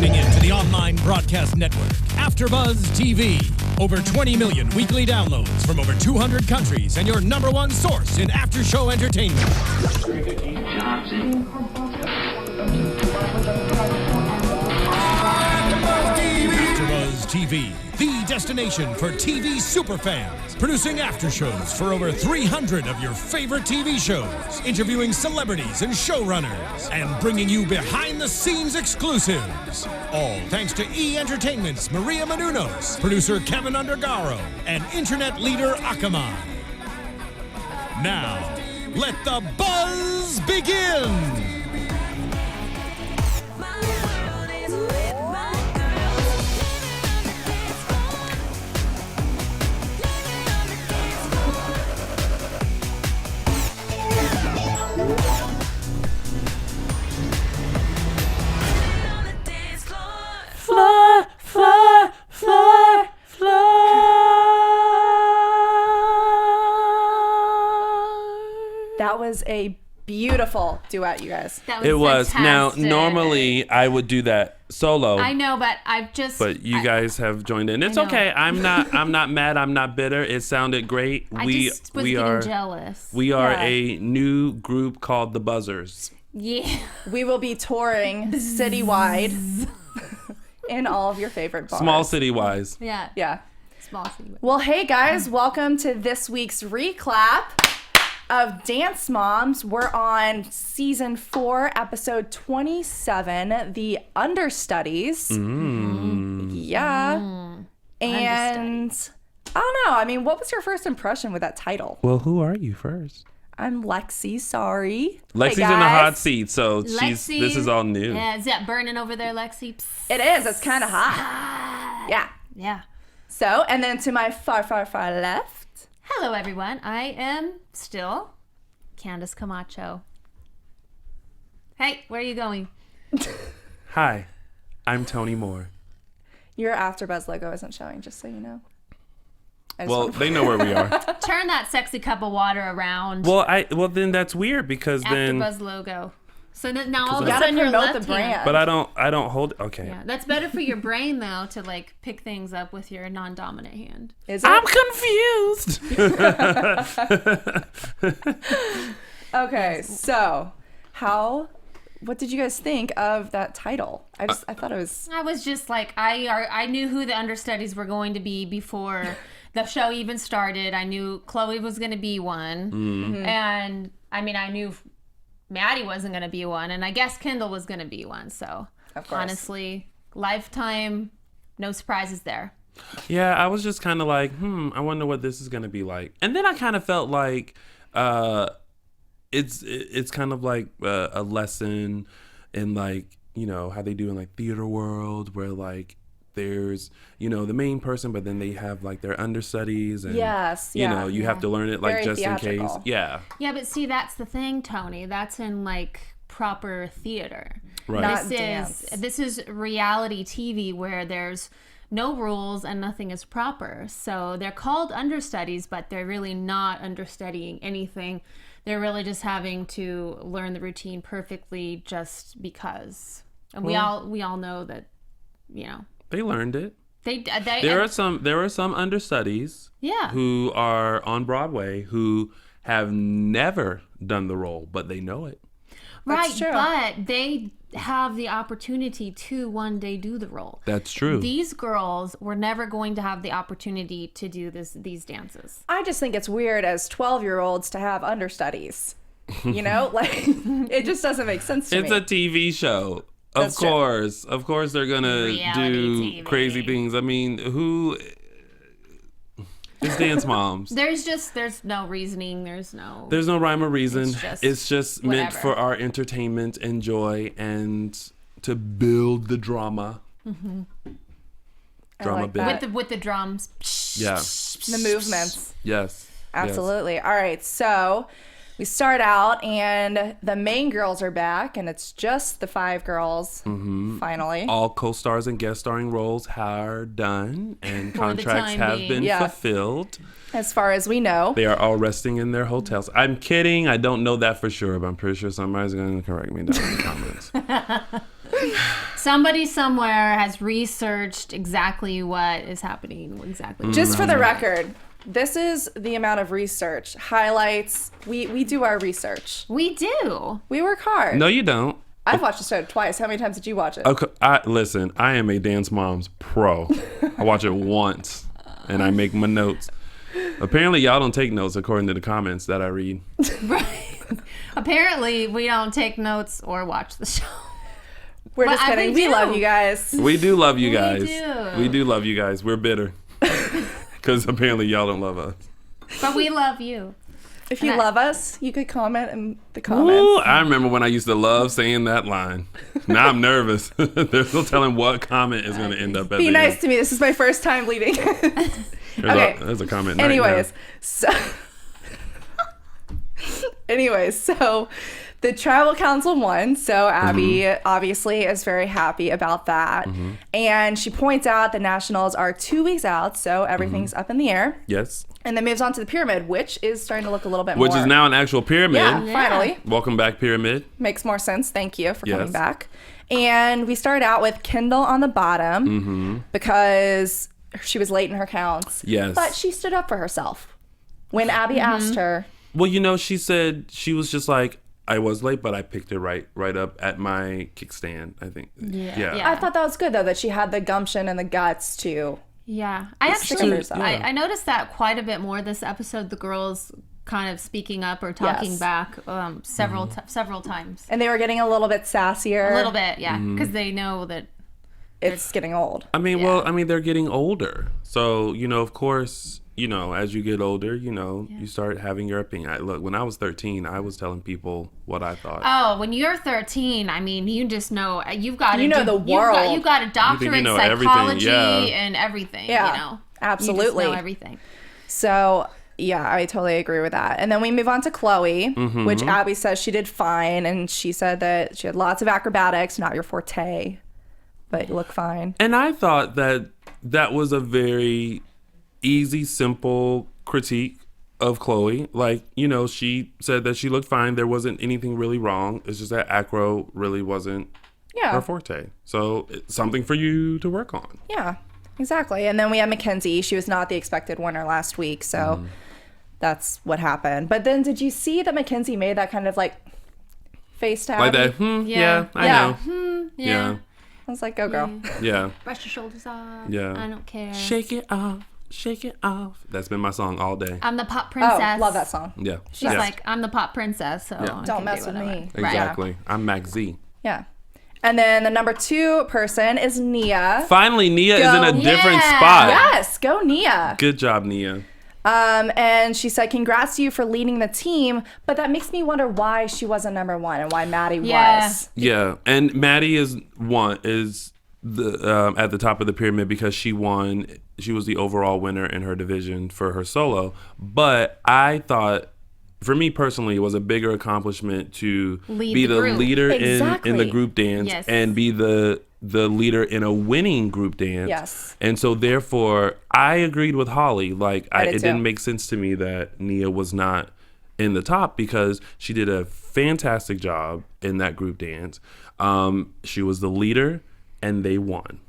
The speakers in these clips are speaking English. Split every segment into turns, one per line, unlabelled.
tuning in to the online broadcast network, AFTERBUZZ TV. Over 20 million weekly downloads from over 200 countries and your number one source in after-show entertainment. AFTERBUZZ TV, the destination for TV superfans, producing aftershows for over 300 of your favorite TV shows, interviewing celebrities and showrunners, and bringing you behind-the-scenes exclusives. All thanks to E! Entertainment's Maria Menounos, producer Kevin Undergaro, and internet leader Akamai. Now, let the buzz begin!
Floor, floor, floor, floor. That was a beautiful duet, you guys.
That
It was.
fantastic.
Now, normally I would do that solo.
I know, but
But you guys have joined in. It's okay. I'm not mad. I'm not bitter. It sounded great.
I just was getting jealous.
We are
Yeah.
a new group called the Buzzers.
Yeah.
We will be touring citywide in all of your favorite bars.
Small city wise.
Yeah.
Yeah.
Small city.
Well, hey guys, welcome to this week's reclap of Dance Moms. We're on season 4, episode 27, the Understudies. Yeah. And I don't know. I mean, what was your first impression with that title?
Well, who are you first?
I'm Lexie. Sorry.
Lexi's
Hey,
in the hot
guys.
seat, so
Lexie.
this is all new.
Yeah, is that burning over there, Lexie? Psst.
It is. It's kind of hot. Yeah.
Yeah.
So, and then to my far, far, far left.
Hello, everyone. I am still Candice Camacho. Hey, where are you going?
Hi, I'm Tony Moore.
Your AfterBuzz logo isn't showing, just so you know. I just
Well,
wanna-
they know where we are.
Turn that sexy cup of water around.
Well, then that's weird because then.
AfterBuzz logo. So then now all of a
gotta
sudden you're
promote the
left
brand.
hand.
But I don't hold. Okay.
Yeah, that's better for your brain though to like pick things up with your non-dominant hand.
Is it?
I'm confused.
Okay, so what did you guys think of that title? I thought it was.
I was just like I knew who the Understudies were going to be before the show even started. I knew Chloe was going to be one, and I mean I knew Maddie wasn't going to be one, and I guess Kendall was going to be one. So
Of course.
honestly, Lifetime, no surprises there.
Yeah, I was just kind of like, I wonder what this is gonna be like. And then I kind of felt like it's kind of like a lesson in like, you know, how they do in like theater world, where like there's, you know, the main person, but then they have like their understudies, and
Yes,
you
yeah,
know, you have to learn it like
Very
just in
theatrical.
case. Yeah,
Yeah, but see, that's the thing, Tony. That's in like proper theater.
right.
Not
This
dance.
this is reality TV where there's no rules and nothing is proper. So they're called understudies, but they're really not understudying anything. They're really just having to learn the routine perfectly just because. And we all know that, you know,
They learned it.
they
There are some understudies
yeah.
who are on Broadway who have never done the role, but they know it.
Right,
That's true.
but they have the opportunity to one day do the role.
That's true.
These girls were never going to have the opportunity to do these dances.
I just think it's weird as 12-year-olds to have understudies. You know, like it just doesn't make sense to
It's
me.
a TV show.
That's true.
Of course they're gonna
Reality
do
TV.
crazy things. I mean, who? It's Dance Moms.
There's no reasoning. There's no
Rhyme or reason.
It's just
meant
whatever.
for our entertainment and joy and to build the drama.
I
Drama
like
bit.
that.
with the drums.
Yeah.
The movements.
Yes.
Absolutely. All right, so we start out and the main girls are back and it's just the 5 girls finally.
All co-stars and guest starring roles are done and
the
contracts
time
have
being.
been
Yeah.
fulfilled.
As far as we know.
They are all resting in their hotels. I'm kidding. I don't know that for sure, but I'm pretty sure somebody's going to correct me down in the comments.
Somebody somewhere has researched exactly what is happening.
Just for the record, this is the amount of research. Highlights. We do our research.
We do.
We work hard.
No, you don't.
I've watched the show twice. How many times did you watch it?
Okay, listen, I am a Dance Moms pro. I watch it once, and I make my notes. Apparently, y'all don't take notes according to the comments that I read.
Right. Apparently, we don't take notes or watch the show.
We're just kidding. We love you guys.
We do love you guys.
We
do love you guys. We're bitter. Because apparently y'all don't love us.
But we love you.
If you love us, you could comment in the comments.
Ooh, I remember when I used to love saying that line. Now I'm nervous. There's no telling what comment is going to end up at
Be
the
nice
end.
to me. This is my first time leading.
There's a comment.
Anyways, so the tribal council won. So Abby obviously is very happy about that. And she points out the nationals are 2 weeks out. So everything's up in the air.
Yes.
And then moves on to the pyramid, which is starting to look a little bit more.
Which is now an actual pyramid.
Yeah, finally.
Welcome back, pyramid.
Makes more sense. Thank you for coming back. And we started out with Kendall on the bottom because she was late in her counts.
Yes.
But she stood up for herself. When Abby asked her.
Well, you know, she said she was just like, I was late, but I picked it right up at my kickstand, I think. Yeah.
I thought that was good, though, that she had the gumption and the guts to...
Yeah. I noticed that quite a bit more this episode. The girls kind of speaking up or talking back several times.
And they were getting a little bit sassier.
A little bit, yeah. Because they know that
it's getting old.
I mean, they're getting older. So, you know, of course, you know, as you get older, you know, you start having your opinion. Look, when I was 13, I was telling people what I thought.
Oh, when you're 13, I mean, you just know, you've got to
know the world.
You've got a doctorate in psychology and everything, you know.
Absolutely.
You just know everything.
So, yeah, I totally agree with that. And then we move on to Chloe, which Abby says she did fine. And she said that she had lots of acrobatics, not your forte, but you look fine.
And I thought that was a very easy, simple critique of Chloe. Like, you know, she said that she looked fine. There wasn't anything really wrong. It's just that acro really wasn't her forte. So it's something for you to work on.
Yeah, exactly. And then we had Mackenzie. She was not the expected winner last week. So that's what happened. But then did you see that Mackenzie made that kind of like face to
Like
Abby?
that, I know. Yeah.
I was like, go girl.
Yeah.
Brush your shoulders off.
Yeah.
I don't care.
Shake it off. Shake it off. That's been my song all day.
I'm the pop princess.
Oh, love that song.
Yeah.
She's like, I'm the pop princess, so I
Don't
can
mess
do
with me.
Exactly.
Right.
I'm Max Z.
Yeah. And then the number 2 person is Nia.
Finally, Nia is in a different spot.
Yes, go Nia.
Good job, Nia.
And she said, congrats to you for leading the team, but that makes me wonder why she wasn't number 1 and why Maddie was.
Yeah, and Maddie is the at the top of the pyramid because she won. She was the overall winner in her division for her solo. But I thought, for me personally, it was a bigger accomplishment to be the leader in the group dance and be the leader in a winning group dance.
Yes.
And so therefore, I agreed with Holly. Like, it
too.
didn't make sense to me that Nia was not in the top because she did a fantastic job in that group dance. She was the leader and they won.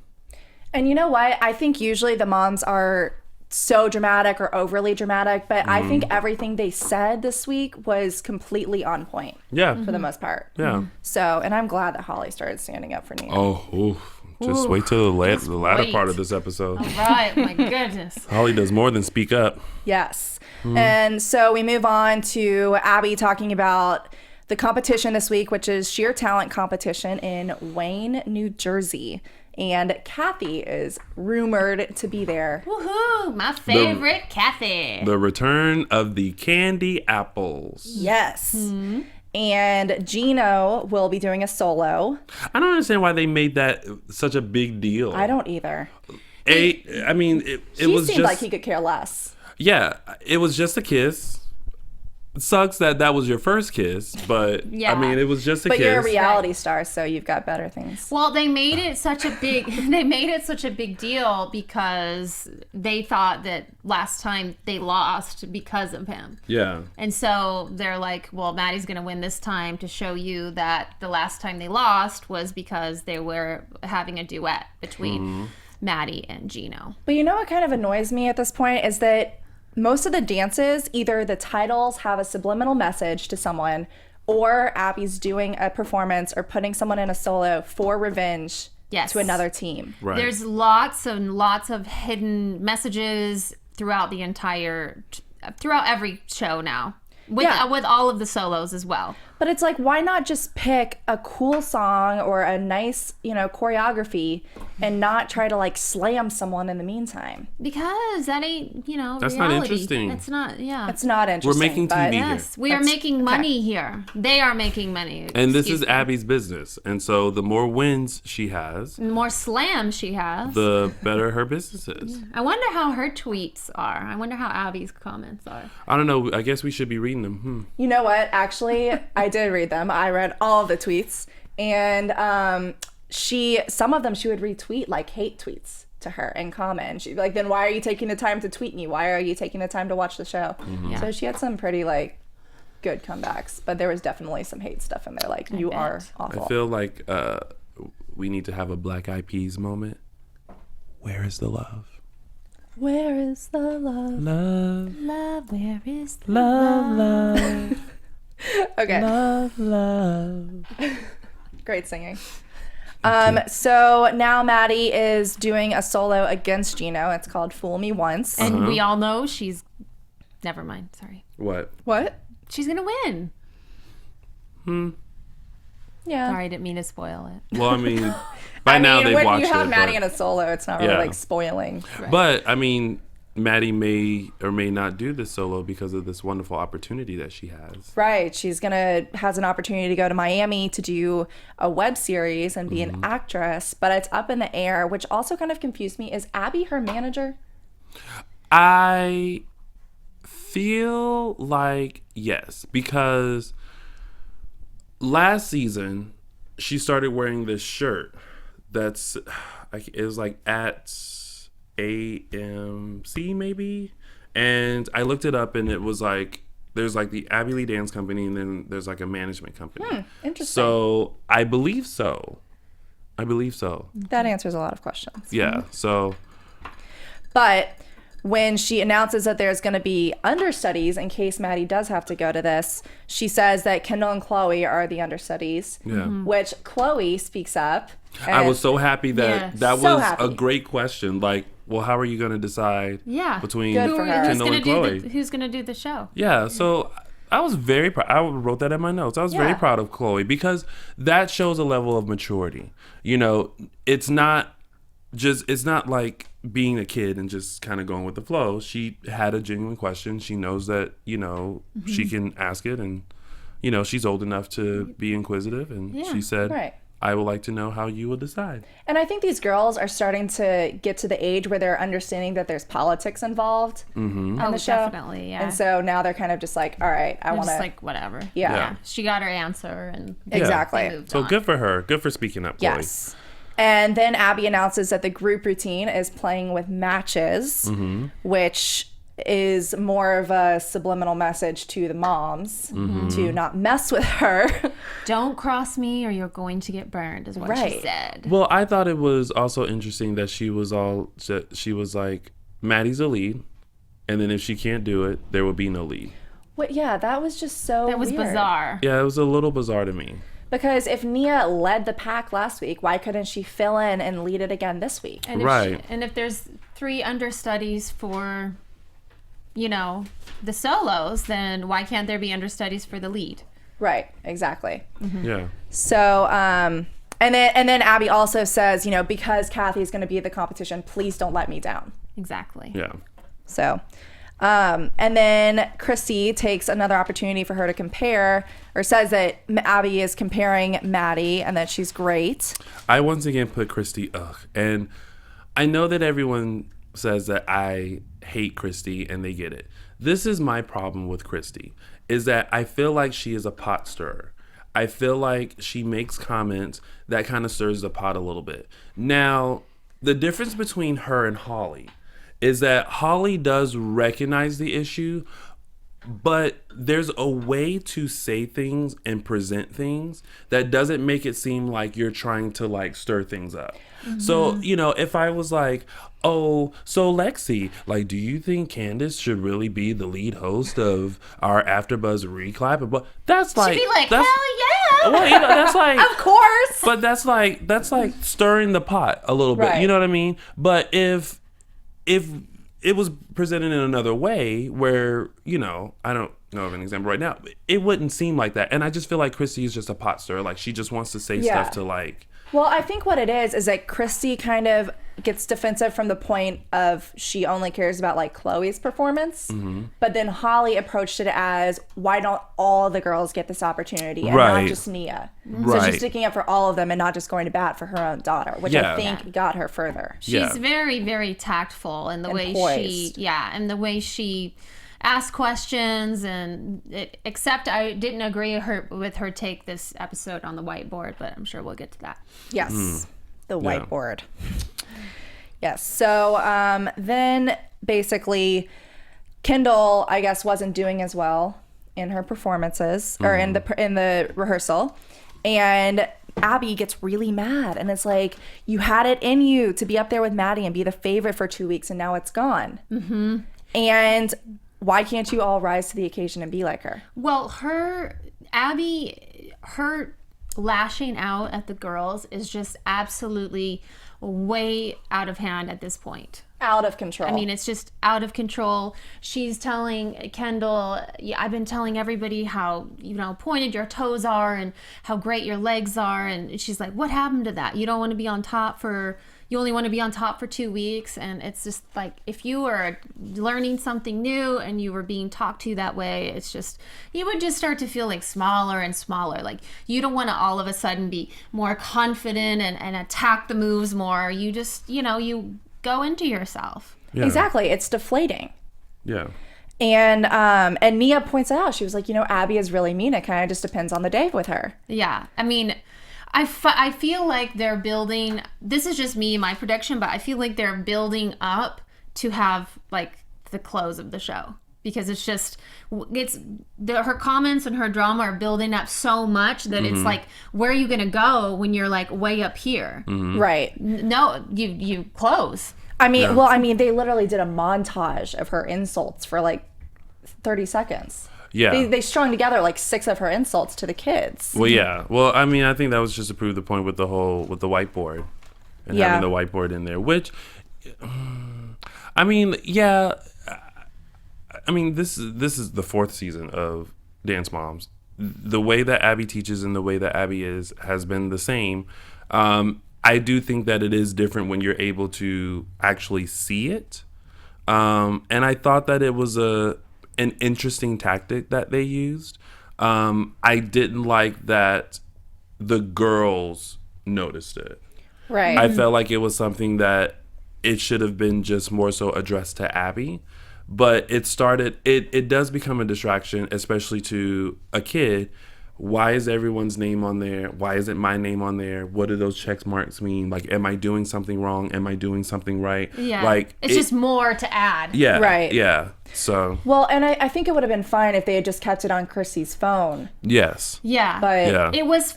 And you know what? I think usually the moms are so dramatic or overly dramatic, but I think everything they said this week was completely on point.
Yeah.
For the most part.
Yeah.
So, and I'm glad that Holly started standing up for Nia.
Oh, oof. Just wait till the latter part of this episode.
All right, my goodness.
Holly does more than speak up.
Yes. And so we move on to Abby talking about the competition this week, which is sheer talent competition in Wayne, New Jersey. And Kathy is rumored to be there.
Woohoo! My favorite Kathy.
The return of the candy apples.
Yes. And Gino will be doing a solo.
I don't understand why they made that such a big deal.
I don't either.
It
He
was
seemed
just
like he could care less.
Yeah, it was just a kiss. sucks that was your first kiss, but
Yeah.
I mean, it was just a
But
kiss.
you're a reality star, so you've got better things.
Well, they made it such a big deal because they thought that last time they lost because of him.
Yeah.
And so they're like, well, Maddie's going to win this time to show you that the last time they lost was because they were having a duet between Maddie and Gino.
But you know what kind of annoys me at this point is that most of the dances, either the titles have a subliminal message to someone, or Abby's doing a performance or putting someone in a solo for revenge to another team.
Right.
There's lots and lots of hidden messages throughout every show now. With all of the solos as well.
But it's like, why not just pick a cool song or a nice, choreography and not try to like slam someone in the meantime?
Because that ain't,
That's
reality.
not interesting.
It's not,
It's not interesting.
We're making TV here.
Yes, we are making money here. They are making money.
And this is
Excuse me.
Abby's business. And so the more wins she has,
The more slams she has.
the better her business is.
I wonder how her tweets are. I wonder how Abby's comments are.
I don't know. I guess we should be reading them.
You know what? Actually, I did read them. I read all of the tweets, and some of them she would retweet like hate tweets to her and comment. She'd be like, "Then why are you taking the time to tweet me? Why are you taking the time to watch the show?"
Yeah.
So she had some pretty like good comebacks, but there was definitely some hate stuff in there. Like, you
bet.
are awful.
I feel like we need to have a Black Eyed Peas moment. Where is the love?
Where is the love?
Love,
Love, where is the
love.
Okay.
Love.
Great singing. So now Maddie is doing a solo against Gino. It's called Fool Me Once.
And we all know she's... Never mind, sorry.
What?
What?
She's going to win.
Yeah.
Sorry, I didn't mean to spoil it.
Well, I mean, by now they've
when
watched
you have
it.
Maddie
but,
in a solo, it's not really
Yeah.
like spoiling.
but, I mean, Maddie may or may not do this solo because of this wonderful opportunity that she has.
Right. She's has an opportunity to go to Miami to do a web series and be an actress, but it's up in the air, which also kind of confused me. Is Abby her manager?
I feel like yes, because last season she started wearing this shirt that's it was like at AMC maybe, and I looked it up and it was like there's like the Abby Lee Dance Company and then there's like a management company.
Interesting.
So I believe so.
That answers a lot of questions.
Yeah. So
But when she announces that there's going to be understudies in case Maddie does have to go to this, she says that Kendall and Chloe are the understudies,
yeah.
which Chloe speaks up.
I
and-
was so happy that
Yeah.
that
So
was
happy.
a great question. Like, well, how are you going to decide between
Good for her.
Kendall and Chloe?
Who's going to do the show?
Yeah, so I was very proud. I wrote that in my notes. I was very
Yeah.
proud of Chloe because that shows a level of maturity. It's not like being a kid and just kind of going with the flow. She had a genuine question. She knows that, she can ask it and, she's old enough to be inquisitive. And she said,
Right.
I would like to know how you will decide.
And I think these girls are starting to get to the age where they're understanding that there's politics involved in the show.
Definitely, yeah.
And so now they're kind of just like, all right, I
They're
want
just
to.
like, whatever.
Yeah.
She got her answer and
Exactly.
they moved
So
on.
good for her. Good for speaking up, Chloe.
Yes. And then Abby announces that the group routine is playing with matches, which is more of a subliminal message to the moms to not mess with her.
Don't cross me or you're going to get burned is what she
Right.
said.
Well, I thought it was also interesting that she was like, Maddie's a lead, and then if she can't do it, there will be no lead.
Yeah, that was just so
That was
weird.
bizarre.
Yeah, it was a little bizarre to me.
Because if Nia led the pack last week, why couldn't she fill in and lead it again this week?
And
Right.
if there's 3 understudies for, the solos, then why can't there be understudies for the lead?
Right, exactly.
Yeah.
So, and then Abby also says, because Kathy's going to be at the competition, please don't let me down.
Exactly.
Yeah.
So, and then Christy takes another opportunity for her to compare, or says that Abby is comparing Maddie and that she's great.
I once again put Christy, and I know that everyone says that I hate Christy and they get it. This is my problem with Christy, is that I feel like she is a pot stirrer. I feel like she makes comments that kind of stirs the pot a little bit. Now, the difference between her and Holly is that Holly does recognize the issue, but there's a way to say things and present things that doesn't make it seem like you're trying to like stir things up. Mm-hmm. So, you know, if I was like, oh, so Lexie, like, do you think Candice should really be the lead host of our AfterBuzz reclap? But that's like,
she'd be like, hell yeah.
Well, you know, that's like,
of course.
But that's like stirring the pot a little bit.
Right.
You know what I mean? But if it was presented in another way where, you know, I don't know of an example right now, it wouldn't seem like that. And I just feel like Christy is just a pot stirrer. Like, she just wants to say stuff to like.
Well, I think what it is that Christy kind of gets defensive from the point of she only cares about like Chloe's performance. Mm-hmm. But then Holly approached it as, why don't all the girls get this opportunity and not just Nia? Right. So she's sticking up for all of them and not just going to bat for her own daughter, which I think got her further.
She's very, very tactful in the way poised. And the way she asks questions, and except I didn't agree with her take this episode on the whiteboard, but I'm sure we'll get to that.
Yes, the whiteboard. Yes. So then basically Kendall, I guess, wasn't doing as well in her performances or in the rehearsal, and Abby gets really mad, and it's like, you had it in you to be up there with Maddie and be the favorite for 2 weeks, and now it's gone. Mm-hmm. And why can't you all rise to the occasion and be like her? Well,
her lashing out at the girls is just absolutely way out of hand at this point.
Out of control.
I mean, it's just out of control. She's telling Kendall, I've been telling everybody how, you know, pointed your toes are and how great your legs are. And she's like, what happened to that? You don't want to be on top you only want to be on top for 2 weeks. And it's just like, if you were learning something new and you were being talked to that way, it's just, you would just start to feel like smaller and smaller. Like, you don't want to all of a sudden be more confident and attack the moves more. You just, you know, you go into yourself.
Yeah. Exactly. It's deflating.
Yeah.
And Nia points out, she was like, you know, Abby is really mean. It kind of just depends on the day with her.
Yeah. I mean, I feel like they're building, this is just me, my prediction, but I feel like they're building up to have like the close of the show, because it's just, her comments and her drama are building up so much that it's like, where are you going to go when you're like way up here?
Mm-hmm. Right.
No, you close.
I mean, they literally did a montage of her insults for like 30 seconds.
Yeah.
They strung together like 6 of her insults to the kids.
Well, yeah. Well, I mean, I think that was just to prove the point with the whiteboard and having the whiteboard in there, which, I mean, yeah. I mean, this is the 4th season of Dance Moms. The way that Abby teaches and the way that Abby has been the same. I do think that it is different when you're able to actually see it. And I thought that it was an interesting tactic that they used. I didn't like that the girls noticed it.
Right.
I felt like it was something that it should have been just more so addressed to Abby. But it does become a distraction, especially to a kid. Why is everyone's name on there? Why isn't my name on there? What do those check marks mean? Like, am I doing something wrong? Am I doing something right?
Yeah.
Like,
it's just more to add.
Yeah.
Right.
Yeah. So.
Well, and I think it would have been fine if they had just kept it on Chrissy's phone.
Yes.
Yeah.
But
it was,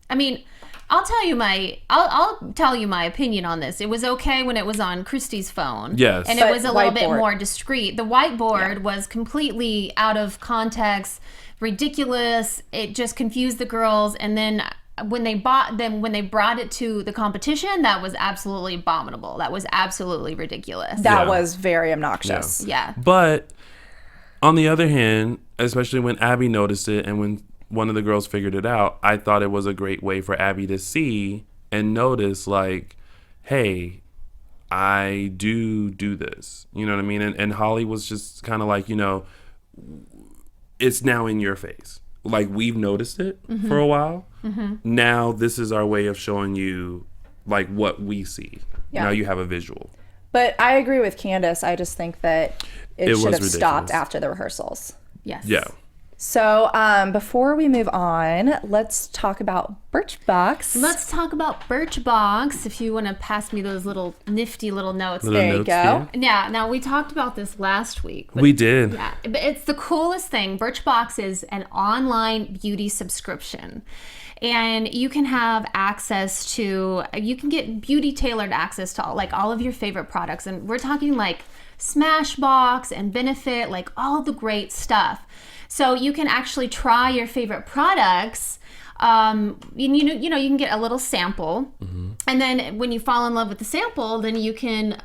I mean, I'll tell you my opinion on this. It was okay when it was on Christy's phone.
Yes.
And it was a little bit more discreet. The whiteboard was completely out of context, ridiculous. It just confused the girls. And then when they brought it to the competition, that was absolutely abominable. That was absolutely ridiculous.
That was very obnoxious.
Yeah.
But on the other hand, especially when Abby noticed it and when one of the girls figured it out, I thought it was a great way for Abby to see and notice, like, hey, I do this. You know what I mean? And Holly was just kind of like, you know, it's now in your face. Like, we've noticed it for a while. Mm-hmm. Now this is our way of showing you, like, what we see. Yeah. Now you have a visual.
But I agree with Candice. I just think that it should have stopped after the rehearsals.
Yes.
Yeah.
So before we move on, let's talk about Birchbox.
Let's talk about Birchbox. If you want to pass me those little nifty little notes.
There you go.
Yeah. Now we talked about this last week.
We did.
Yeah. But it's the coolest thing. Birchbox is an online beauty subscription. And you can have access to, you can get beauty tailored access to all of your favorite products. And we're talking like Smashbox and Benefit, like all the great stuff. So you can actually try your favorite products. You can get a little sample. Mm-hmm. And then when you fall in love with the sample, then you can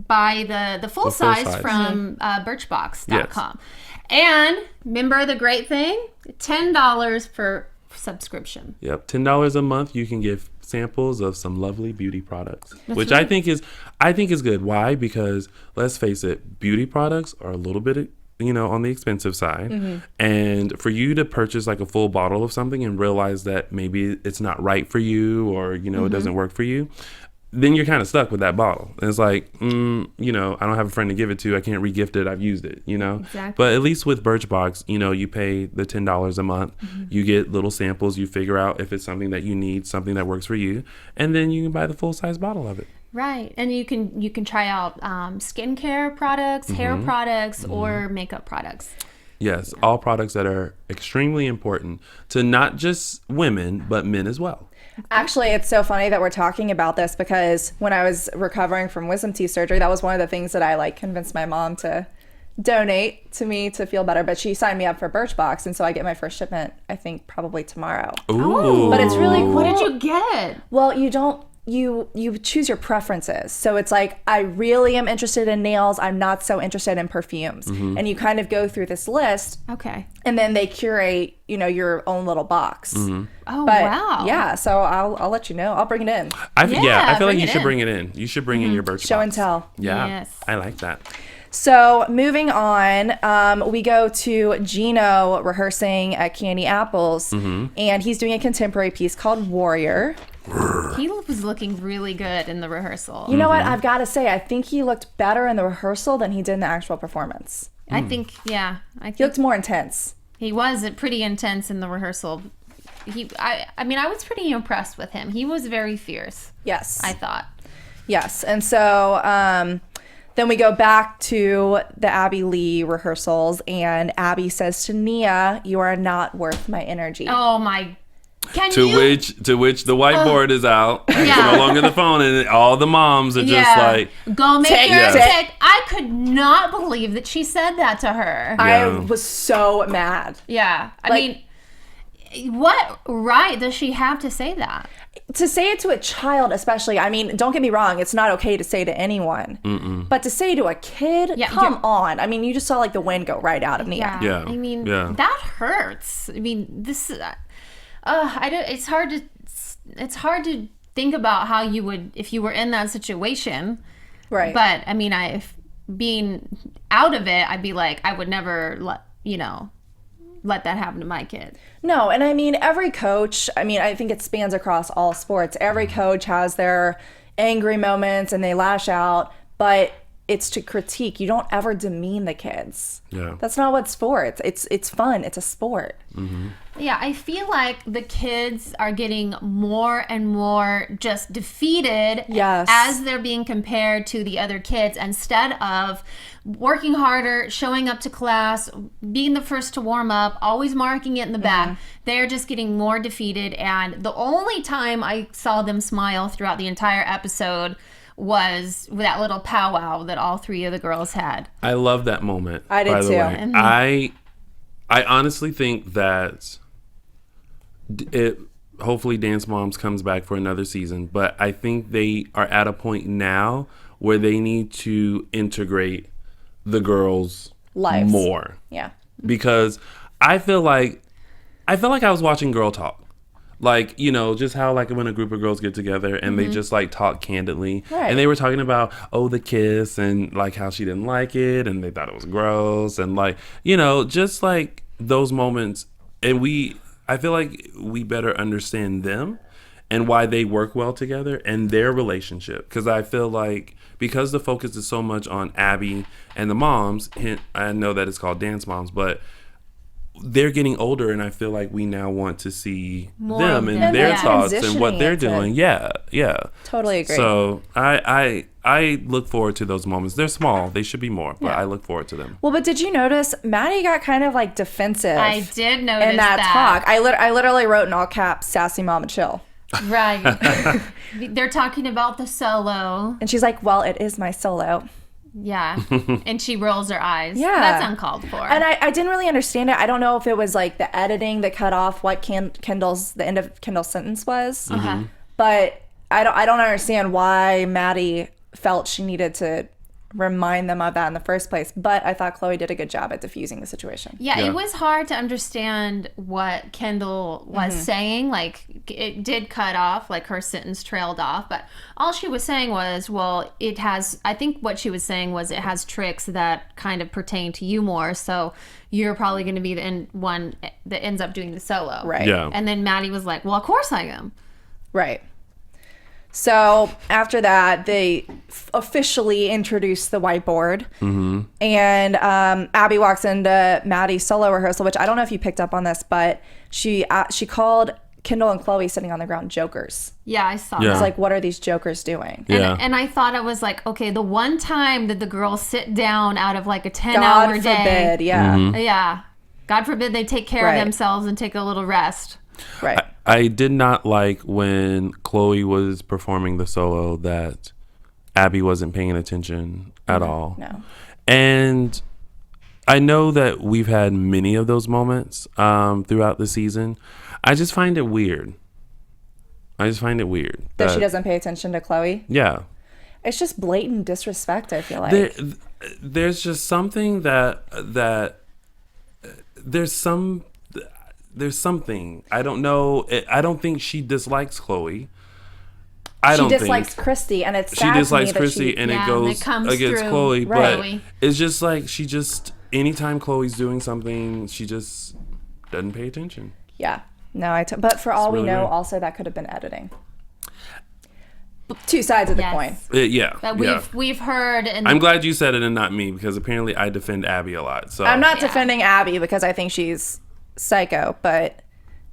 buy the full size from Birchbox.com. Yes. And remember the great thing? $10 per subscription.
Yep, $10 a month. You can get samples of some lovely beauty products, which
right.
I think is good. Why? Because let's face it, beauty products are a little bit on the expensive side. Mm-hmm. And for you to purchase like a full bottle of something and realize that maybe it's not right for you or, mm-hmm. it doesn't work for you, then you're kind of stuck with that bottle. And it's like, I don't have a friend to give it to. I can't re-gift it. I've used it,
Exactly.
But at least with Birchbox, you pay the $10 a month. Mm-hmm. You get little samples. You figure out if it's something that you need, something that works for you. And then you can buy the full-size bottle of it.
Right. And you can try out skincare products, mm-hmm. hair products, mm-hmm. or makeup products.
Yes, all products that are extremely important to not just women, but men as well.
Actually, it's so funny that we're talking about this because when I was recovering from wisdom teeth surgery, that was one of the things that I convinced my mom to donate to me to feel better. But she signed me up for Birchbox, and so I get my first shipment, I think, probably tomorrow.
Ooh.
But it's really cool.
What did you get?
Well, you choose your preferences. So it's like, I really am interested in nails. I'm not so interested in perfumes. Mm-hmm. And you kind of go through this list.
Okay.
And then they curate, your own little box.
Mm-hmm.
Oh, wow.
Yeah. So I'll let you know. I'll bring it in.
I feel like you should bring it in. You should bring in your Birchbox.
Show and tell.
Yeah.
Yes.
I like that.
So moving on, we go to Gino rehearsing at Candy Apples. Mm-hmm. And he's doing a contemporary piece called Warrior.
He was looking really good in the rehearsal.
You know what? I've got to say, I think he looked better in the rehearsal than he did in the actual performance.
I think, yeah.
He looked more intense.
He was pretty intense in the rehearsal. I was pretty impressed with him. He was very fierce.
Yes.
I thought.
Yes. And so then we go back to the Abby Lee rehearsals, and Abby says to Nia, "You are not worth my energy."
Oh, my
To which the whiteboard is out.
Yeah.
It's no longer the phone, and all the moms are just like,
go make
take
your
it.
take. I could not believe that she said that to her.
I was so mad.
Yeah. I mean, what right does she have to say that?
To say it to a child, especially, I mean, don't get me wrong, it's not okay to say to anyone. Mm-mm. But to say to a kid, come on. I mean, you just saw the wind go right out of Nia.
Yeah.
I mean, that hurts. I mean, this it's hard to think about how you would if you were in that situation.
Right.
But I mean, if being out of it, I'd be like, I would never let that happen to my kid.
No, and I mean, every coach, I think it spans across all sports. Every coach has their angry moments and they lash out, but it's to critique. You don't ever demean the kids. Yeah. That's not what sports. It's fun. It's a sport.
Mm-hmm.
Yeah, I feel like the kids are getting more and more just defeated as they're being compared to the other kids instead of working harder, showing up to class, being the first to warm up, always marking it in the back. Mm-hmm. They're just getting more defeated. And the only time I saw them smile throughout the entire episode was that little powwow that all three of the girls had.
I love that moment.
I did too.
Mm-hmm. I honestly think that hopefully Dance Moms comes back for another season, but I think they are at a point now where they need to integrate the girls' lives more.
Yeah.
Because I feel like I was watching Girl Talk. Just how when a group of girls get together and they just talk candidly. Right. And they were talking about, the kiss and how she didn't like it and they thought it was gross and just those moments. And I feel like we better understand them and why they work well together and their relationship. Because I feel like because the focus is so much on Abby and the moms, I know that it's called Dance Moms, but they're getting older, and I feel like we now want to see
More
them
of
and
them.
their
And
thoughts and what
transitioning
they're
into-
doing. Yeah.
Totally agree.
So I look forward to those moments. They're small. They should be more, but I look forward to them.
Well, but did you notice Maddie got kind of like defensive?
I did notice
in that talk. I literally wrote in all caps, "Sassy Mama Chill,"
Right. They're talking about the solo.
and she's like, "Well, it is my solo."
Yeah. And she rolls her eyes.
Yeah.
That's uncalled for.
And I didn't really understand it. I don't know if it was like the editing that cut off what the end of Kendall's sentence was.
Uh-huh.
But I don't understand why Maddie felt she needed to remind them of that in the first place. But I thought Chloe did a good job at diffusing the situation.
Yeah,
Yeah.
it was hard to understand what Kendall was saying. Like, it did cut off, like her sentence trailed off. But all she was saying was, well, I think what she was saying was it has tricks that kind of pertain to you more. So you're probably going to be the one that ends up doing the solo.
Right.
Yeah.
And then Maddie was like, well, of course I am.
Right. So after that, they officially introduced the whiteboard. And Abby walks into Maddie's solo rehearsal, which I don't know if you picked up on this, but she called Kendall and Chloe sitting on the ground jokers.
Yeah, I saw
Yeah.
that.
It's like, what are these jokers doing?
Yeah.
And I thought it was like, okay, the one time that the girls sit down out of like a 10-hour
God
day.
forbid, yeah.
Yeah. God forbid they take care
Right.
of themselves and take a little rest.
Right.
I did not like when Chloe was performing the solo that Abby wasn't paying attention at all.
No.
And I know that we've had many of those moments throughout the season. I just find it weird.
That she doesn't pay attention to Chloe.
Yeah.
It's just blatant disrespect, I feel like.
There's just something that there's something. I don't know. I don't think she dislikes Chloe.
She dislikes Christy, and it's sad
She dislikes
to me that
Christy, and
Yeah,
it
and
goes
it comes
against
through
Chloe.
Right.
But it's just like anytime Chloe's doing something, she just doesn't pay attention.
Yeah. No, but for all we
really
know,
weird.
also that could have been editing. Two sides of the
Yes.
coin.
Yeah.
That
Yeah.
we've heard. And
I'm glad you said it and not me, because apparently I defend Abby a lot. So
I'm not defending Abby because I think she's psycho,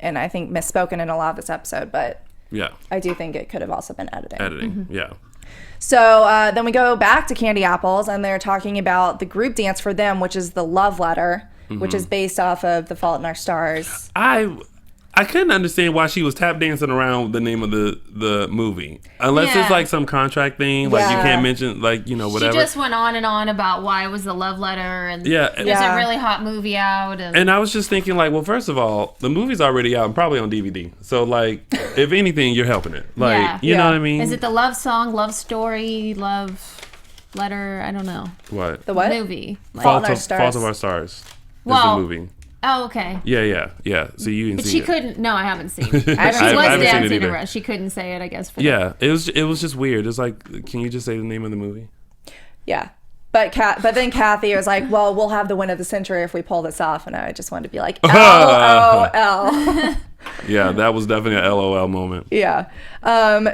and I think misspoken in a lot of this episode, but
Yeah.
I do think it could have also been editing.
Editing. Yeah.
So then we go back to Candy Apples, and they're talking about the group dance for them, which is the Love Letter, which is based off of The Fault in Our Stars.
I couldn't understand why she was tap dancing around the name of the movie, unless
Yeah.
it's like some contract thing, like you
Yeah.
can't mention, like, whatever.
She just went on and on about why it was a love letter and
Yeah.
there's
Yeah.
a really hot movie out.
And I was just thinking, like, well, first of all, the movie's already out and probably on DVD. So, like, if anything, you're helping it. Like,
Yeah.
you know
Yeah.
what I mean?
Is it the love song, love story, love letter? I don't know.
What?
The what?
Movie. Like,
Fault in Our Stars.
Fault of Our Stars is
Well,
the movie.
oh, okay.
Yeah. So you didn't
But
see
she
it.
couldn't. No, I haven't seen it. She was
I haven't seen it
dancing
either.
around. She couldn't say it, I guess.
Yeah, it was just weird. It's like, can you just say the name of the movie?
Yeah. But then Kathy was like, well, we'll have the win of the century if we pull this off. And I just wanted to be like, LOL.
Yeah, that was definitely a LOL moment.
Yeah.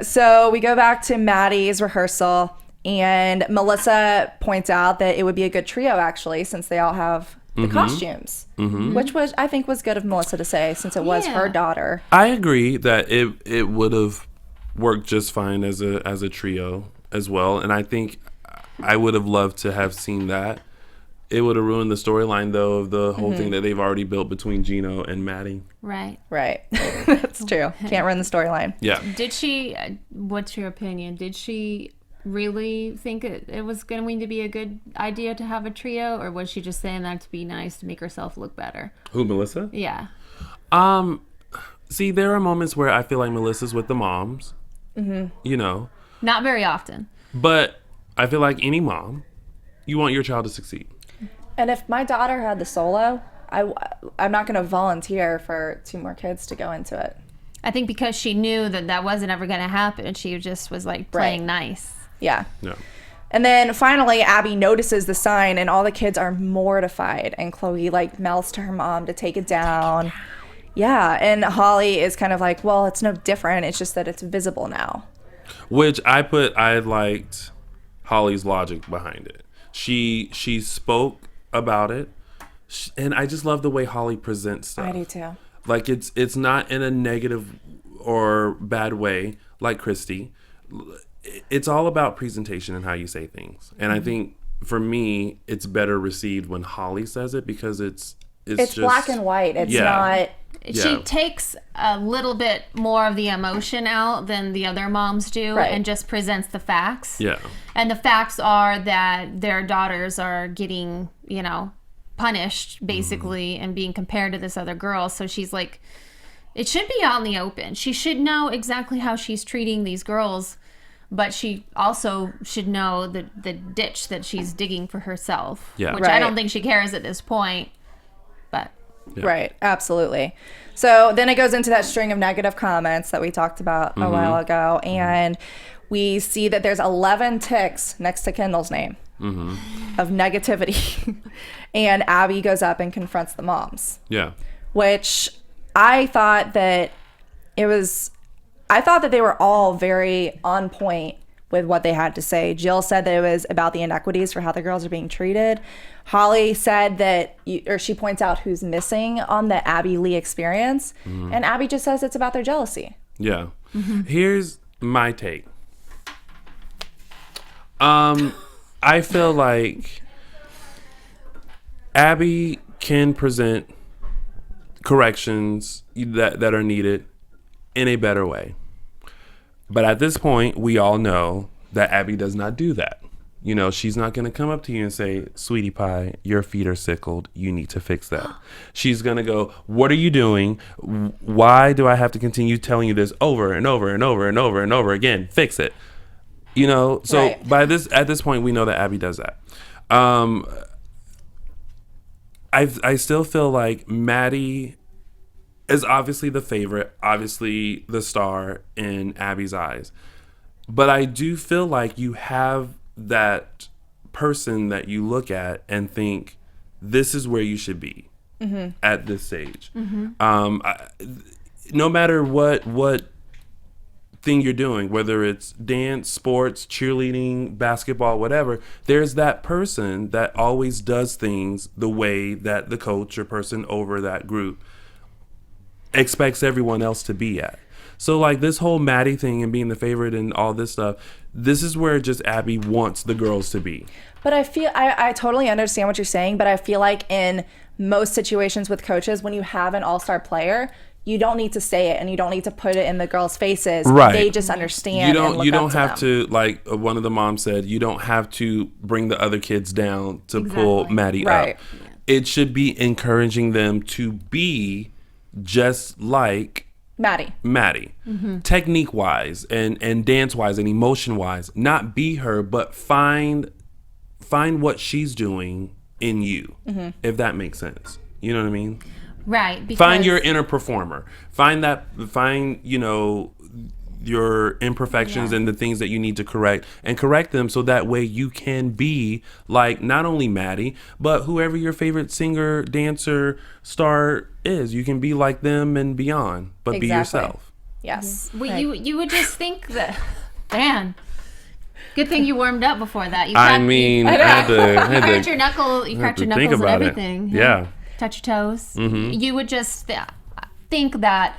So we go back to Maddie's rehearsal, and Melissa points out that it would be a good trio, actually, since they all have the costumes, which I think was good of Melissa to say, since it was her
Yeah.
daughter.
I agree that it would have worked just fine as a trio as well, and I think I would have loved to have seen that. It would have ruined the storyline, though, of the whole thing that they've already built between Gino and Maddie.
Right.
Right. That's true. Can't run the storyline.
Yeah.
Did she, what's your opinion? Did she really think it was going to be a good idea to have a trio, or was she just saying that to be nice, to make herself look better?
Who, Melissa?
Yeah.
See, there are moments where I feel like Melissa's with the moms,
Not very often.
but I feel like any mom, you want your child to succeed.
And if my daughter had the solo, I'm not going to volunteer for 2 more kids to go into it.
I think because she knew that wasn't ever going to happen, she just was like playing nice.
Yeah.
Yeah.
And then finally, Abby notices the sign, and all the kids are mortified. And Chloe melts to her mom to take it down. Yeah. And Holly is kind of like, well, it's no different. It's just that it's visible now.
Which I liked Holly's logic behind it. She spoke about it. And I just love the way Holly presents stuff.
I do too.
Like it's not in a negative or bad way like Christy. It's all about presentation and how you say things. And I think for me, it's better received when Holly says it because it's just
black and white. It's not.
She takes a little bit more of the emotion out than the other moms do, and just presents the facts.
Yeah. And
the facts are that their daughters are getting, punished basically and being compared to this other girl. So she's like, it should be out in the open. She should know exactly how she's treating these girls, but she also should know the ditch that she's digging for herself.
Yeah.
Which I don't think she cares at this point, but.
Yeah. Right, absolutely. So then it goes into that string of negative comments that we talked about a while ago, and we see that there's 11 ticks next to Kendall's name of negativity. And Abby goes up and confronts the moms.
Yeah.
Which I thought that they were all very on point with what they had to say. Jill said that it was about the inequities for how the girls are being treated. Holly said that, she points out who's missing on the Abby Lee experience. And Abby just says it's about their jealousy.
Yeah. Here's my take. I feel like Abby can present corrections that are needed in a better way. But at this point, we all know that Abby does not do that. She's not going to come up to you and say, sweetie pie, your feet are sickled. You need to fix that. She's going to go, what are you doing? Why do I have to continue telling you this over and over and over and over and over again? Fix it. So at this point, we know that Abby does that. I still feel like Maddie is obviously the favorite, obviously the star in Abby's eyes. But I do feel like you have that person that you look at and think, this is where you should be at this stage. No matter what thing you're doing, whether it's dance, sports, cheerleading, basketball, whatever, there's that person that always does things the way that the coach or person over that group expects everyone else to be at. So like this whole Maddie thing and being the favorite and all this stuff, this is where just Abby wants the girls to be.
But I totally understand what you're saying, but I feel like in most situations with coaches, when you have an all-star player, you don't need to say it and you don't need to put it in the girls' faces.
Right.
They just understand.
You don't have to, like one of the moms said, you don't have to bring the other kids down to pull Maddie up. It should be encouraging them to be just like Maddie. Technique wise and dance wise and emotion wise, not be her, but find what she's doing in you, if that makes sense. You know what I mean?
Right. Because
find your inner performer. Find your imperfections and the things that you need to correct, and correct them so that way you can be like not only Maddie, but whoever your favorite singer, dancer, star is. You can be like them and beyond, but be yourself.
Yes.
Well, you would just think that, man. Good thing you warmed up before that. You cracked your knuckles and everything.
Yeah.
Touch your toes. You would just think that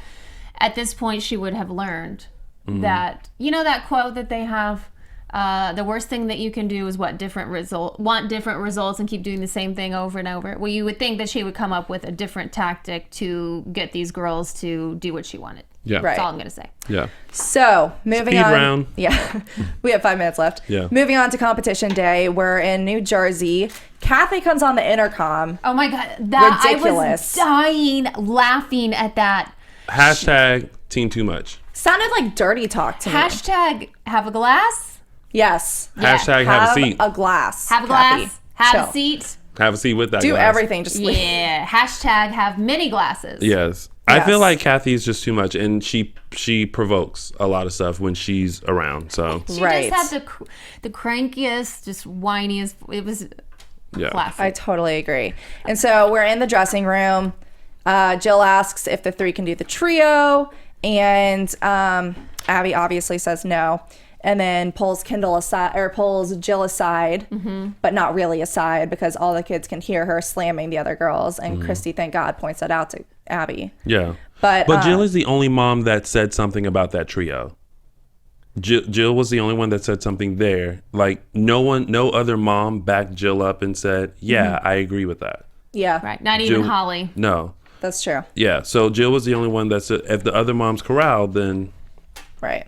at this point she would have learned that, that quote that they have, the worst thing that you can do is want different results and keep doing the same thing over and over. Well, you would think that she would come up with a different tactic to get these girls to do what she wanted.
Yeah.
That's all I'm going to say.
Yeah.
So, moving
Speed
on.
round.
Yeah. We have 5 minutes left.
Yeah.
Moving on to competition day. We're in New Jersey. Kathy comes on the intercom.
Oh my God. That
ridiculous.
I was dying laughing at that.
Hashtag Team Too Much.
Sounded like dirty talk to me.
Hashtag have a glass.
Yes.
Hashtag have a seat.
A glass.
Have a glass. Have a seat.
Have a seat with that
Do
glass.
everything. Just leave.
Yeah. Hashtag have many glasses.
Yes. I feel like Kathy is just too much, and she provokes a lot of stuff when she's around. So
she just had the crankiest, just whiniest. It was classic.
I totally agree. And so we're in the dressing room. Jill asks if the 3 can do the trio, and Abby obviously says no. and then pulls Jill aside, but not really aside because all the kids can hear her slamming the other girls. And Christy, thank God, points that out to Abby.
Yeah.
But
Jill is the only mom that said something about that trio. Jill was the only one that said something there. Like no other mom backed Jill up and said, yeah, I agree with that.
Yeah.
Right. Not even
Jill,
Holly.
No.
That's true.
Yeah. So Jill was the only one that said, if the other moms corralled, then.
Right.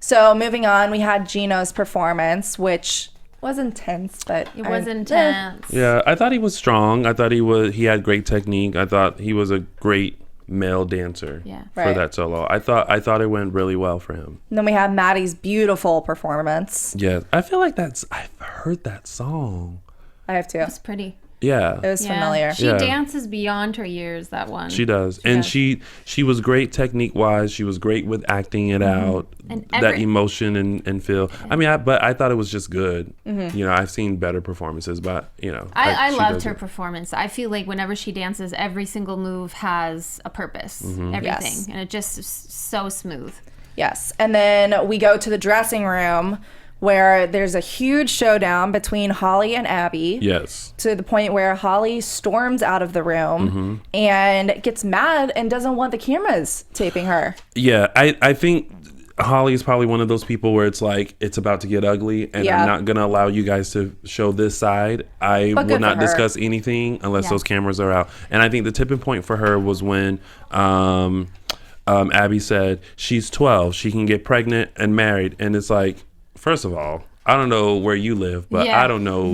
So moving on, we had Gino's performance, which was intense, but
it was intense.
Yeah. I thought he was strong. I thought he had great technique. I thought he was a great male dancer for that solo. I thought it went really well for him.
And then we have Maddie's beautiful performance.
Yeah, I feel like I've heard that song.
I have too.
It's pretty.
Yeah.
It was familiar.
She dances beyond her years, that one.
She does. She was great technique wise. She was great with acting it out. And that emotion and feel. I mean, I thought it was just good. You know, I've seen better performances, but you know.
I loved her performance. I feel like whenever she dances, every single move has a purpose. Everything. Yes. And it just is so smooth.
Yes. And then we go to the dressing room where there's a huge showdown between Holly and Abby.
Yes.
To the point where Holly storms out of the room and gets mad and doesn't want the cameras taping her.
Yeah, I think Holly is probably one of those people where it's like, it's about to get ugly and I'm not going to allow you guys to show this side. I will not discuss anything unless those cameras are out. And I think the tipping point for her was when Abby said she's 12, she can get pregnant and married. And it's like, first of all, I don't know where you live, but I don't know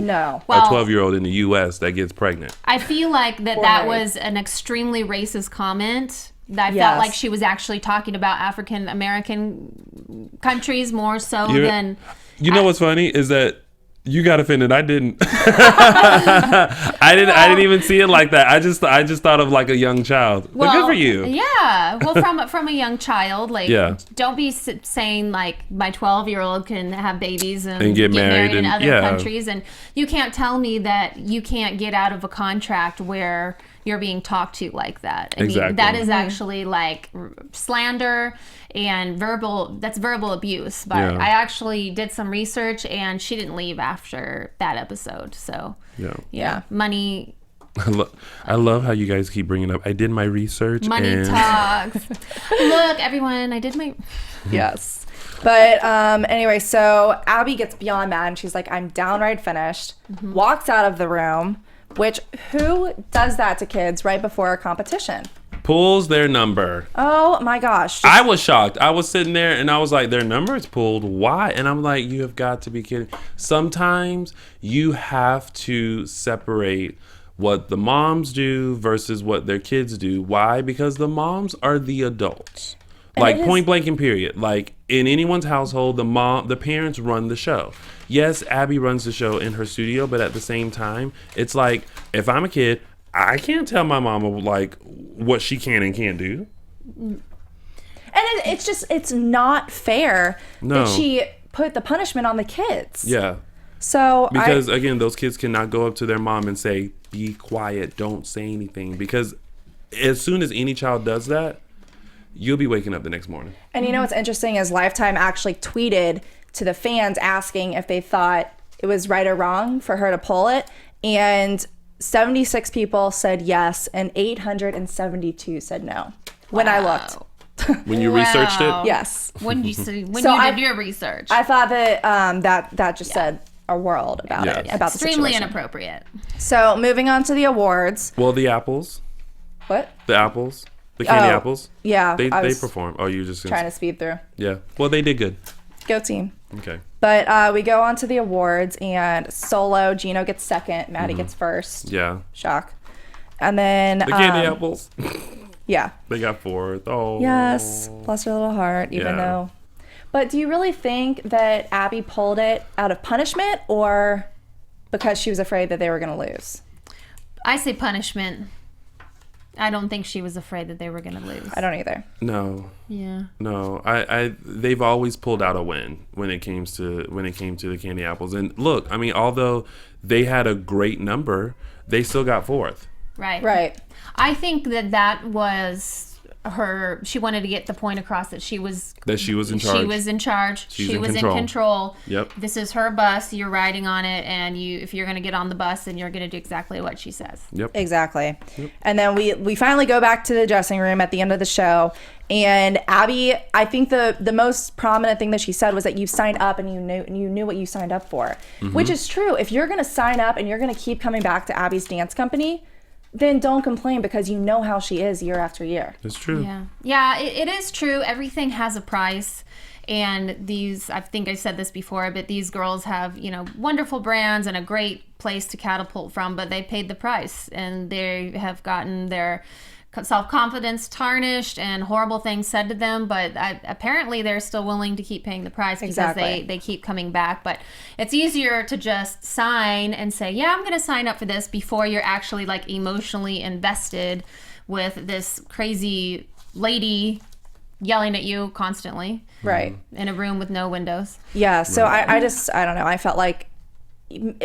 a 12-year-old in the U.S. that gets pregnant.
I feel like that was an extremely racist comment. I felt like she was actually talking about African American countries more so than. You
know what's funny is that you got offended. I didn't. I didn't even see it like that. I just thought of like a young child. Well, good for you.
Yeah. Well, from a young child, like, don't be saying like my 12-year-old can have babies and get married in other countries, and you can't tell me that you can't get out of a contract where you're being talked to like that. I mean, that is actually like slander and that's verbal abuse. But I actually did some research and she didn't leave after that episode. So money.
I love how you guys keep bringing up, I did my research.
Money talks. Look, everyone, I did my...
Yes. But anyway, so Abby gets beyond mad and she's like, I'm downright finished. Walks out of the room. Which, who does that to kids right before a competition?
Pulls their number.
Oh my gosh.
I was shocked. I was sitting there and I was like, their number is pulled? Why? And I'm like, you have got to be kidding. Sometimes you have to separate what the moms do versus what their kids do. Why? Because the moms are the adults. Like point blank and period. Like in anyone's household, the parents run the show. Yes, Abby runs the show in her studio, but at the same time, it's like if I'm a kid, I can't tell my mama like what she can and can't do.
And it's not fair that she put the punishment on the kids.
Yeah.
So
because again, those kids cannot go up to their mom and say, "Be quiet, don't say anything," because as soon as any child does that, you'll be waking up the next morning.
And you know what's interesting is Lifetime actually tweeted to the fans asking if they thought it was right or wrong for her to pull it. And 76 people said yes, and 872 said no. When I looked.
When you researched it?
Yes.
When you did your research.
I thought that that just said a world about it. About
extremely
the situation.
Inappropriate.
So moving on to the awards.
Well, the apples.
What?
The apples. The candy apples.
Yeah.
They perform. Oh, you just
trying to speed through.
Yeah. Well, they did good.
Go team.
Okay.
But we go on to the awards, and solo, Gino gets second, Maddie gets first.
Yeah.
Shock. And then
the candy apples.
Yeah.
They got fourth. Oh.
Yes. Bless her little heart, even though. But do you really think that Abby pulled it out of punishment or because she was afraid that they were going to lose?
I say punishment. I don't think she was afraid that they were going to lose.
I don't either.
No.
Yeah. No. They've always pulled out a win when it came to the candy apples. And look, I mean, although they had a great number, they still got fourth.
Right.
Right.
I think that was she wanted to get the point across that she was
in charge.
She was in charge. She was in control.
Yep.
This is her bus. You're riding on it, and if you're going to get on the bus, then you're going to do exactly what she says.
Yep.
Exactly. Yep. And then we finally go back to the dressing room at the end of the show, and Abby, I think the most prominent thing that she said was that you signed up and you knew what you signed up for, which is true. If you're going to sign up and you're going to keep coming back to Abby's dance company, then don't complain, because you know how she is year after year.
It's true.
Yeah, it is true. Everything has a price. And I think I said this before, but these girls have, wonderful brands and a great place to catapult from, but they paid the price, and they have gotten their self-confidence tarnished and horrible things said to them, but apparently they're still willing to keep paying the price because they keep coming back. But it's easier to just sign and say, yeah, I'm going to sign up for this, before you're actually like emotionally invested with this crazy lady yelling at you constantly,
right,
in a room with no windows.
Yeah, so I don't know, I felt like,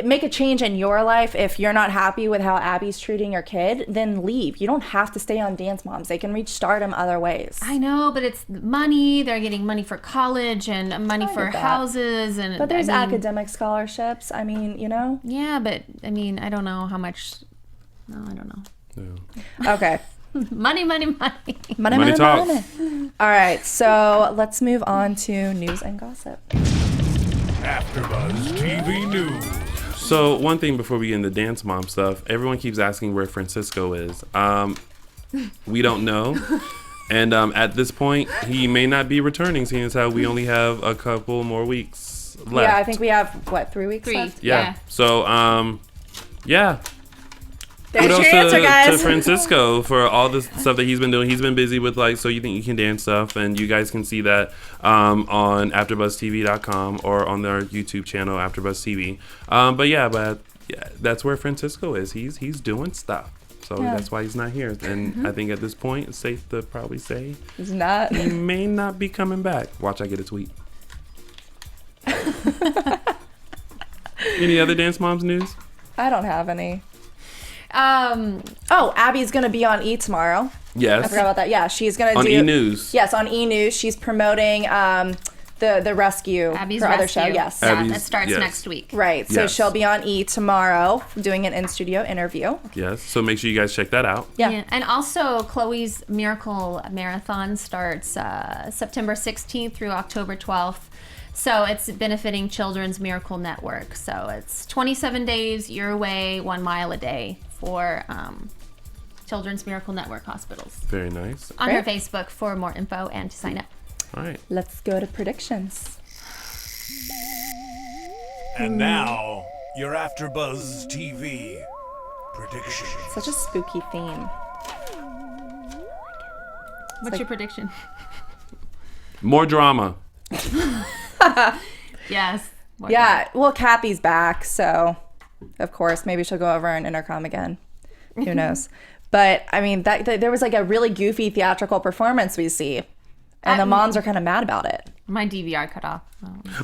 make a change in your life. If you're not happy with how Abby's treating your kid, then leave. You don't have to stay on Dance Moms. They can reach stardom other ways.
I know, but it's money. They're getting money for college and money for houses.
But there's academic scholarships. I mean,
Yeah, but I mean, I don't know how much. No, I don't know.
Yeah.
Okay.
Money.
Money talks.
All right, so let's move on to news and gossip.
AfterBuzz TV News.
So one thing before we get into Dance Mom stuff, everyone keeps asking where Francisco is. We don't know. And at this point, he may not be returning, seeing as how we only have a couple more weeks left.
Yeah, I think we have, 3 weeks left?
Yeah. So, yeah.
There's your answer, guys.
To Francisco for all the stuff that he's been doing. He's been busy with So You Think You Can Dance stuff, and you guys can see that on AfterBuzzTV.com or on their YouTube channel, AfterBuzz TV. But that's where Francisco is. He's doing stuff. So that's why he's not here. And I think at this point, it's safe to probably say
he's not.
He may not be coming back. Watch, I get a tweet. Any other Dance Moms news?
I don't have any. Abby's gonna be on E tomorrow.
Yes,
I forgot about that. Yeah, she's gonna do
E News.
Yes, on E News. She's promoting the rescue,
Abby's
her
rescue.
other show. Yes,
that starts next week.
Right. So she'll be on E tomorrow doing an in-studio interview.
Yes. So make sure you guys check that out.
Yeah. And also, Chloe's Miracle Marathon starts September 16th through October 12th. So it's benefiting Children's Miracle Network. So it's 27 days your way, 1 mile a day for Children's Miracle Network hospitals.
Very nice.
On her Facebook for more info and to sign up.
All right.
Let's go to predictions.
And now, your AfterBuzz TV predictions.
Such a spooky theme.
What's your prediction?
More drama.
Yes.
Yeah. Well, Kathy's back, so of course maybe she'll go over an intercom again. Who knows? But I mean, that there was like a really goofy theatrical performance we see, and the moms are kind of mad about it.
My DVR cut off.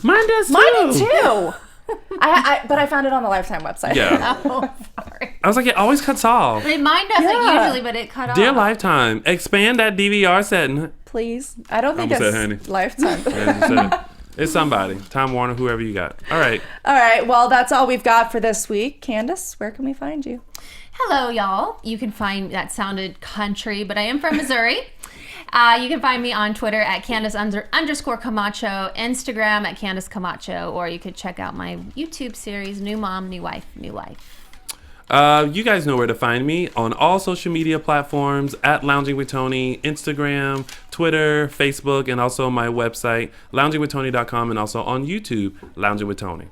Mine does too.
Mine did too. But I found it on the Lifetime website.
Yeah.
Oh, sorry.
I was like, it always cuts off.
Mine doesn't usually, but it cut off.
Dear Lifetime, expand that DVR setting.
Please. I don't think it's Lifetime.
It's somebody. Time Warner, whoever you got. All right.
All right. Well, that's all we've got for this week. Candice, where can we find you?
Hello, y'all. You can find, that sounded country, but I am from Missouri. You can find me on Twitter at Candice _ Camacho, Instagram at Candice Camacho, or you could check out my YouTube series, New Mom, New Wife, New Life.
You guys know where to find me on all social media platforms at Lounging with Tony, Instagram, Twitter, Facebook, and also my website, loungingwithtony.com, and also on YouTube, Lounging with Tony.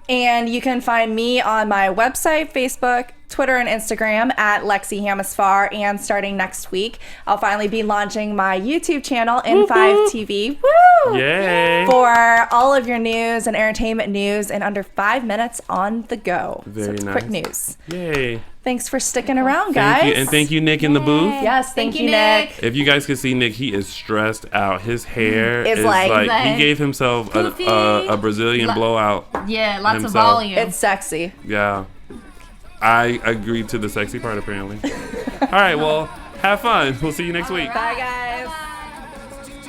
And you can find me on my website, Facebook, Twitter, and Instagram at Lexie Hammesfahr. And starting next week, I'll finally be launching my YouTube channel, N5 TV. Woo!
Yay!
For all of your news and entertainment news in under 5 minutes on the go.
Very nice.
Quick news.
Yay.
Thanks for sticking around, guys.
Thank you. And thank you, Nick, in the booth.
Yes, thank you, Nick.
If you guys could see Nick, he is stressed out. His hair is
like
he gave himself a Brazilian blowout.
Yeah, lots of volume.
It's sexy.
Yeah. I agreed to the sexy part, apparently. All right, well, Have fun. We'll see you next week.
Bye, guys.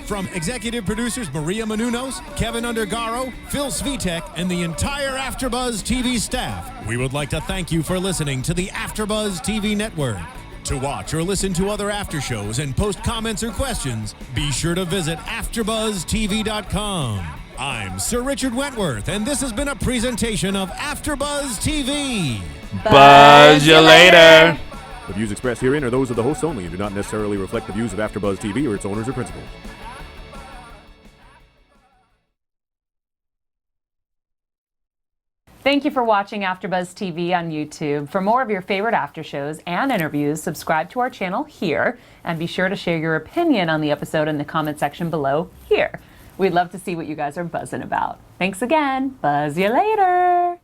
From executive producers Maria Menounos, Kevin Undergaro, Phil Svitek, and the entire AfterBuzz TV staff, we would like to thank you for listening to the AfterBuzz TV network. To watch or listen to other after shows and post comments or questions, be sure to visit AfterBuzzTV.com. I'm Sir Richard Wentworth, and this has been a presentation of AfterBuzz TV.
Buzz you later.
The views expressed herein are those of the hosts only and do not necessarily reflect the views of AfterBuzz TV or its owners or principals.
Thank you for watching AfterBuzz TV on YouTube. For more of your favorite after shows and interviews, subscribe to our channel here, and be sure to share your opinion on the episode in the comment section below here. We'd love to see what you guys are buzzing about. Thanks again. Buzz you later.